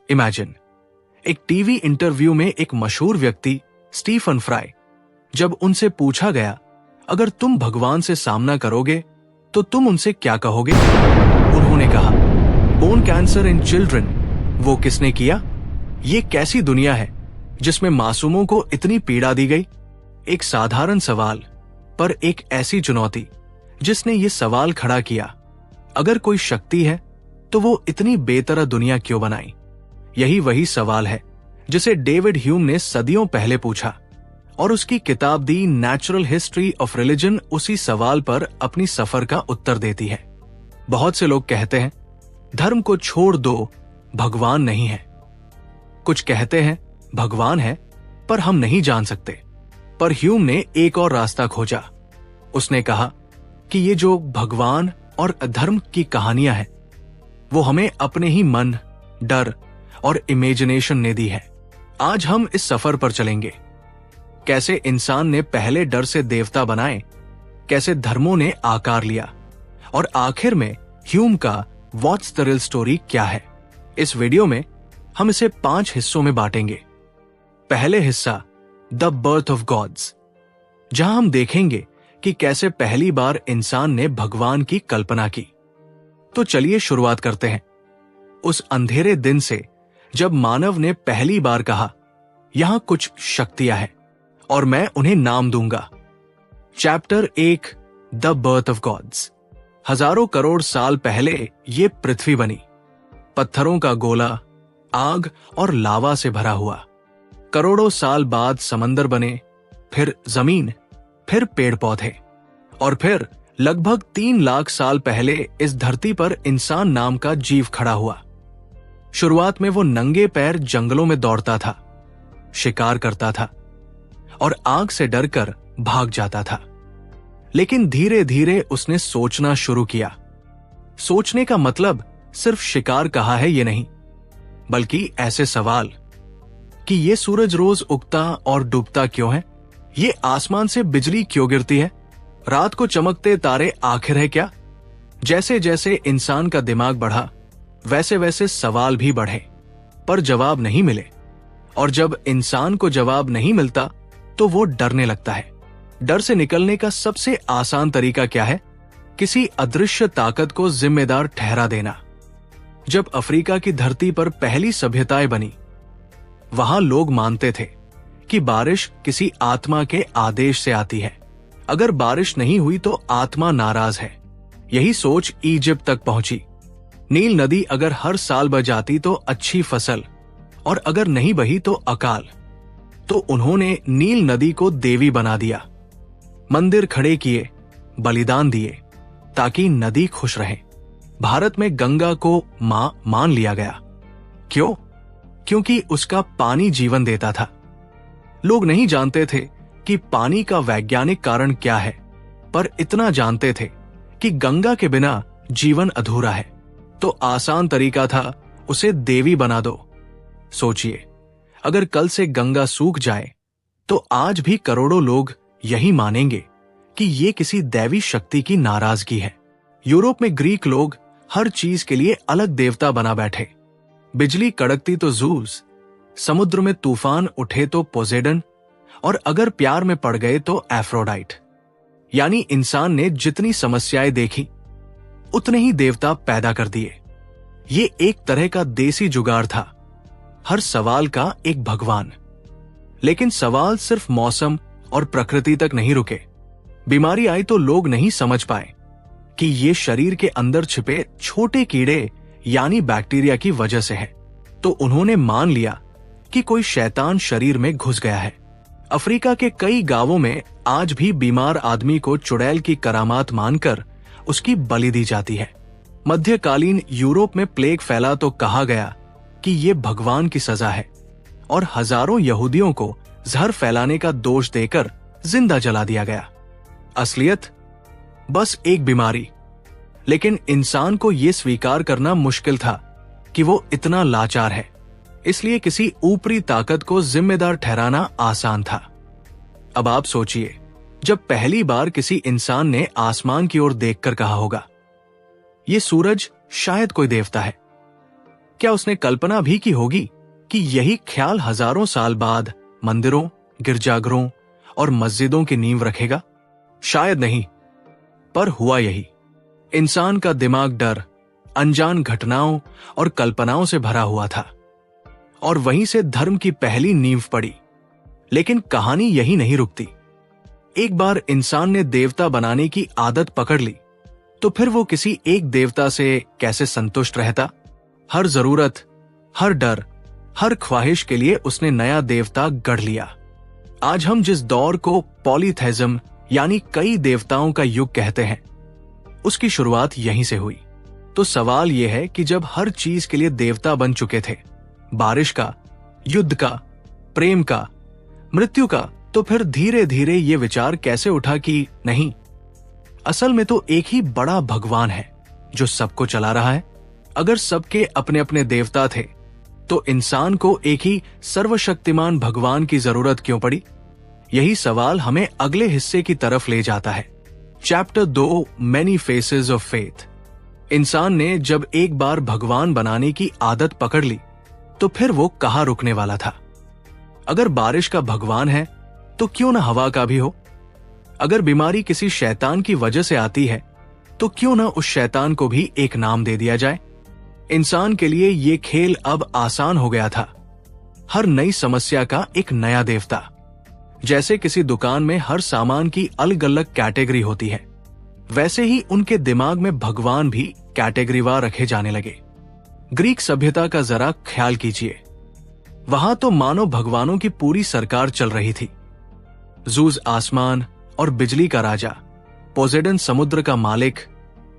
Imagine, एक TV interview में एक मशहूर व्यक्ति स्टीफन फ्राई, जब उनसे पूछा गया अगर तुम भगवान से सामना करोगे तो तुम उनसे क्या कहोगे? उन्होंने कहा, बोन कैंसर इन चिल्ड्रन, वो किसने किया? ये कैसी दुनिया है जिसमें मासूमों को इतनी पीड़ा दी गई? एक साधारण सवाल, पर एक ऐसी चुनौती जिसने ये सवाल खड़ा किया, अगर कोई शक्ति है तो वो इतनी बेतरह दुनिया क्यों बनाई? यही वही सवाल है जिसे डेविड ह्यूम ने सदियों पहले पूछा, और उसकी किताब the natural history of religion उसी सवाल पर अपनी सफर का उत्तर देती है। बहुत से लोग कहते हैं धर्म को छोड़ दो, भगवान नहीं है। कुछ कहते हैं भगवान है पर हम नहीं जान सकते। पर ह्यूम ने एक और रास्ता खोजा। उसने कहा कि ये जो भगवान और अधर्म की कहानियां हैं, वो हमें अपने ही मन, डर और इमेजिनेशन ने दी है। आज हम इस सफर पर चलेंगे। कैसे इंसान ने पहले डर से देवता बनाए, कैसे धर्मों ने आकार लिया, और आखिर में ह्यूम का व्हाट्स द रियल स्टोरी क्या है। इस वीडियो में हम इसे 5 हिस्सों में बांटेंगे। पहले हिस्सा, द बर्थ ऑफ गॉड्स, जहां हम देखेंगे कि कैसे पहली बार इंसान ने भगवान की कल्पना की। तो चलिए शुरुआत करते हैं उस अंधेरे दिन से जब मानव ने पहली बार कहा, यहां कुछ शक्तियां हैं और मैं उन्हें नाम दूंगा। Chapter 1, the birth of gods. हजारों करोड़ साल पहले ये पृथ्वी बनी, पत्थरों का गोला, आग और लावा से भरा हुआ। करोड़ों साल बाद समंदर बने, फिर जमीन, फिर पेड़ पौधे, और फिर लगभग 3 लाख साल पहले इस धरती पर इंसान नाम का जीव खड़ा हुआ। शुरुआत में वो नंगे पैर जंगलों में दौड़ता था, शिकार करता था और आग से डरकर भाग जाता था। लेकिन धीरे धीरे उसने सोचना शुरू किया। सोचने का मतलब सिर्फ शिकार कहा है ये नहीं, बल्कि ऐसे सवाल कि ये सूरज रोज उगता और डूबता क्यों है? ये आसमान से बिजली क्यों गिरती है? रात को चमकते तारे आखिर है क्या? जैसे जैसे इंसान का दिमाग बढ़ा, वैसे वैसे सवाल भी बढ़े, पर जवाब नहीं मिले। और जब इंसान को जवाब नहीं मिलता तो वो डरने लगता है। डर से निकलने का सबसे आसान तरीका क्या है? किसी अदृश्य ताकत को जिम्मेदार ठहरा देना। जब अफ्रीका की धरती पर पहली सभ्यताएं बनी, वहां लोग मानते थे कि बारिश किसी आत्मा के आदेश से आती है। अगर बारिश नहीं हुई तो आत्मा नाराज है। यही सोच इजिप्ट तक पहुंची। नील नदी अगर हर साल बह जाती तो अच्छी फसल, और अगर नहीं बही तो अकाल। तो उन्होंने नील नदी को देवी बना दिया, मंदिर खड़े किए, बलिदान दिए, ताकि नदी खुश रहे। भारत में गंगा को मां मान लिया गया। क्यों? क्योंकि उसका पानी जीवन देता था। लोग नहीं जानते थे कि पानी का वैज्ञानिक कारण क्या है, पर इतना जानते थे कि गंगा के बिना जीवन अधूरा है। तो आसान तरीका था उसे देवी बना दो। सोचिए, अगर कल से गंगा सूख जाए तो आज भी करोड़ों लोग यही मानेंगे कि ये किसी दैवी शक्ति की नाराजगी है। यूरोप में ग्रीक लोग हर चीज के लिए अलग देवता बना बैठे। बिजली कड़कती तो ज़ूस, समुद्र में तूफान उठे तो पोसेडन, और अगर प्यार में पड़ गए तो एफ्रोडाइट। यानी इंसान ने जितनी समस्याएं देखी, उतने ही देवता पैदा कर दिए। ये एक तरह का देसी जुगाड़ था, हर सवाल का एक भगवान। लेकिन सवाल सिर्फ मौसम और प्रकृति तक नहीं रुके। बीमारी आई तो लोग नहीं समझ पाए कि ये शरीर के अंदर छिपे छोटे कीड़े यानी बैक्टीरिया की वजह से है। तो उन्होंने मान लिया कि कोई शैतान शरीर में घुस गया है। अफ्रीका के कई गांवों में आज भी बीमार आदमी को चुड़ैल की करामात मानकर उसकी बलि दी जाती है। मध्यकालीन यूरोप में प्लेग फैला तो कहा गया कि ये भगवान की सजा है, और हजारों यहूदियों को जहर फैलाने का दोष देकर जिंदा जला दिया गया। असलियत बस एक बीमारी। लेकिन इंसान को यह स्वीकार करना मुश्किल था कि वो इतना लाचार है, इसलिए किसी ऊपरी ताकत को जिम्मेदार ठहराना आसान था। अब आप सोचिए, जब पहली बार किसी इंसान ने आसमान की ओर देखकर कहा होगा, ये सूरज शायद कोई देवता है। क्या उसने कल्पना भी की होगी कि यही ख्याल हजारों साल बाद मंदिरों, गिरजाघरों और मस्जिदों की नींव रखेगा? शायद नहीं, पर हुआ यही। इंसान का दिमाग डर, अनजान घटनाओं और कल्पनाओं से भरा हुआ था, और वहीं से धर्म की पहली नींव पड़ी। लेकिन कहानी यही नहीं रुकती। एक बार इंसान ने देवता बनाने की आदत पकड़ ली, तो फिर वो किसी एक देवता से कैसे संतुष्ट रहता? हर जरूरत, हर डर, हर ख्वाहिश के लिए उसने नया देवता गढ़ लिया। आज हम जिस दौर को पॉलीथेइज्म यानी कई देवताओं का युग कहते हैं, उसकी शुरुआत यहीं से हुई। तो सवाल यह है कि जब हर चीज के लिए देवता बन चुके थे, बारिश का, युद्ध का, प्रेम का, मृत्यु का, तो फिर धीरे धीरे ये विचार कैसे उठा कि नहीं, असल में तो एक ही बड़ा भगवान है जो सबको चला रहा है। अगर सबके अपने अपने देवता थे, तो इंसान को एक ही सर्वशक्तिमान भगवान की जरूरत क्यों पड़ी? यही सवाल हमें अगले हिस्से की तरफ ले जाता है। Chapter 2, many faces of faith. इंसान ने जब एक बार भगवान बनाने की आदत पकड़ ली, तो फिर वो कहाँ रुकने वाला था? अगर बारिश का भगवान है, तो क्यों ना हवा का भी हो? अगर बीमारी किसी शैतान की वजह से आती है, तो क्यों ना उस शैतान को भी एक नाम दे दिया जाए? इंसान के लिए ये खेल अब आसान हो गया था। हर नई समस्या का एक नया देवता। जैसे किसी दुकान में हर सामान की अलग अलग कैटेगरी होती है, वैसे ही उनके दिमाग में भगवान भी कैटेगरीवार रखे जाने लगे। ग्रीक सभ्यता का जरा ख्याल कीजिए। वहां तो मानो भगवानों की पूरी सरकार चल रही थी। जूस आसमान और बिजली का राजा, पोसेडन समुद्र का मालिक,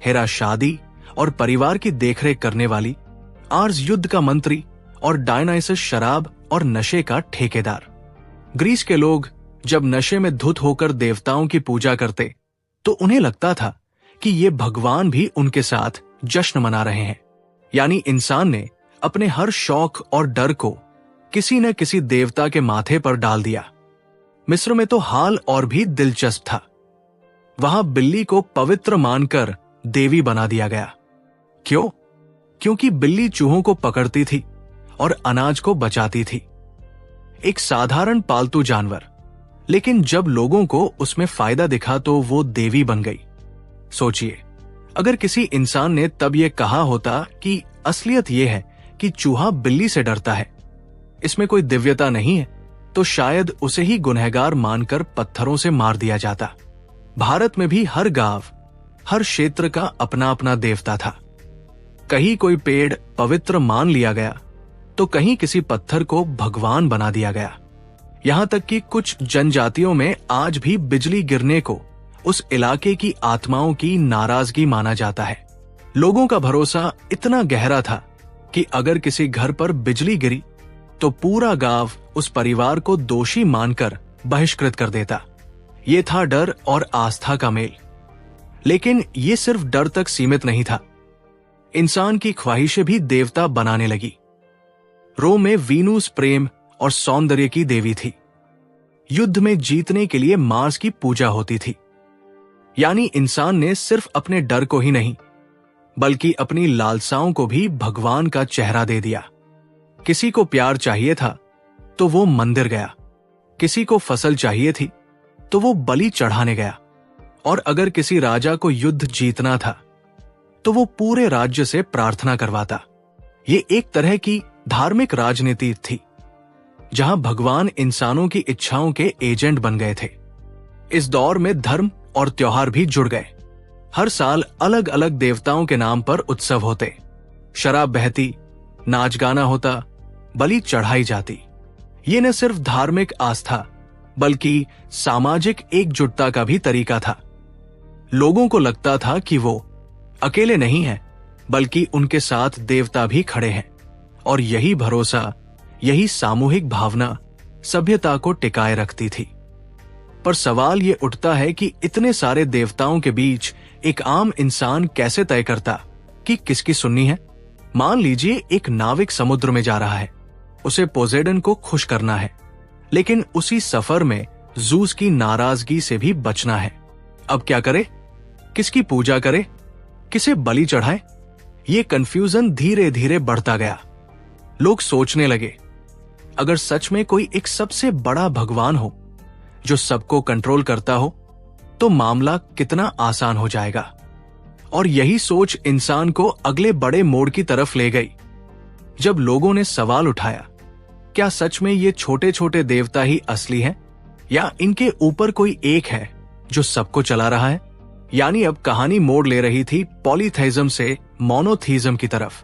हेरा शादी और परिवार की देखरेख करने वाली, आर्स युद्ध का मंत्री और डायनाइसस शराब और नशे का ठेकेदार। ग्रीस के लोग जब नशे में धुत होकर देवताओं की पूजा करते, तो उन्हें लगता था कि ये भगवान भी उनके साथ जश्न मना रहे हैं। यानी इंसान ने अपने हर शौक और डर को किसी न किसी देवता के माथे पर डाल दिया। मिस्र में तो हाल और भी दिलचस्प था। वहां बिल्ली को पवित्र मानकर देवी बना दिया गया। क्यों? क्योंकि बिल्ली चूहों को पकड़ती थी और अनाज को बचाती थी। एक साधारण पालतू जानवर, लेकिन जब लोगों को उसमें फायदा दिखा तो वो देवी बन गई। सोचिए, अगर किसी इंसान ने तब ये कहा होता कि असलियत यह है कि चूहा बिल्ली से डरता है, इसमें कोई दिव्यता नहीं है, तो शायद उसे ही गुनहगार मानकर पत्थरों से मार दिया जाता। भारत में भी हर गांव, हर क्षेत्र का अपना अपना देवता था। कहीं कोई पेड़ पवित्र मान लिया गया, तो कहीं किसी पत्थर को भगवान बना दिया गया। यहां तक कि कुछ जनजातियों में आज भी बिजली गिरने को उस इलाके की आत्माओं की नाराजगी माना जाता है। लोगों का भरोसा इतना गहरा था कि अगर किसी घर पर बिजली गिरी, तो पूरा गांव उस परिवार को दोषी मानकर बहिष्कृत कर देता। ये था डर और आस्था का मेल। लेकिन ये सिर्फ डर तक सीमित नहीं था। इंसान की ख्वाहिशें भी देवता बनाने लगी। रोम में वीनूस प्रेम और सौंदर्य की देवी थी। युद्ध में जीतने के लिए मार्स की पूजा होती थी। यानी इंसान ने सिर्फ अपने डर को ही नहीं, बल्कि अपनी लालसाओं को भी भगवान का चेहरा दे दिया। किसी को प्यार चाहिए था तो वो मंदिर गया, किसी को फसल चाहिए थी तो वो बलि चढ़ाने गया, और अगर किसी राजा को युद्ध जीतना था तो वो पूरे राज्य से प्रार्थना करवाता। ये एक तरह की धार्मिक राजनीति थी, जहां भगवान इंसानों की इच्छाओं के एजेंट बन गए थे। इस दौर में धर्म और त्योहार भी जुड़ गए। हर साल अलग अलग देवताओं के नाम पर उत्सव होते, शराब बहती, नाच गाना होता, बलि चढ़ाई जाती। ये न सिर्फ धार्मिक आस्था बल्कि सामाजिक एकजुटता का भी तरीका था। लोगों को लगता था कि वो अकेले नहीं हैं, बल्कि उनके साथ देवता भी खड़े हैं, और यही भरोसा, यही सामूहिक भावना सभ्यता को टिकाए रखती थी। पर सवाल ये उठता है कि इतने सारे देवताओं के बीच एक आम इंसान कैसे तय करता कि किसकी सुननी है? मान लीजिए एक नाविक समुद्र में जा रहा है, उसे पोसेडन को खुश करना है, लेकिन उसी सफर में जूस की नाराजगी से भी बचना है। अब क्या करे? किसकी पूजा करे? किसे बलि चढ़ाए? ये कंफ्यूजन धीरे धीरे बढ़ता गया। लोग सोचने लगे, अगर सच में कोई एक सबसे बड़ा भगवान हो जो सबको कंट्रोल करता हो तो मामला कितना आसान हो जाएगा। और यही सोच इंसान को अगले बड़े मोड़ की तरफ ले गई। जब लोगों ने सवाल उठाया, क्या सच में ये छोटे छोटे देवता ही असली हैं या इनके ऊपर कोई एक है जो सबको चला रहा है? यानी अब कहानी मोड़ ले रही थी पॉलीथेइज्म से मोनोथीज्म की तरफ।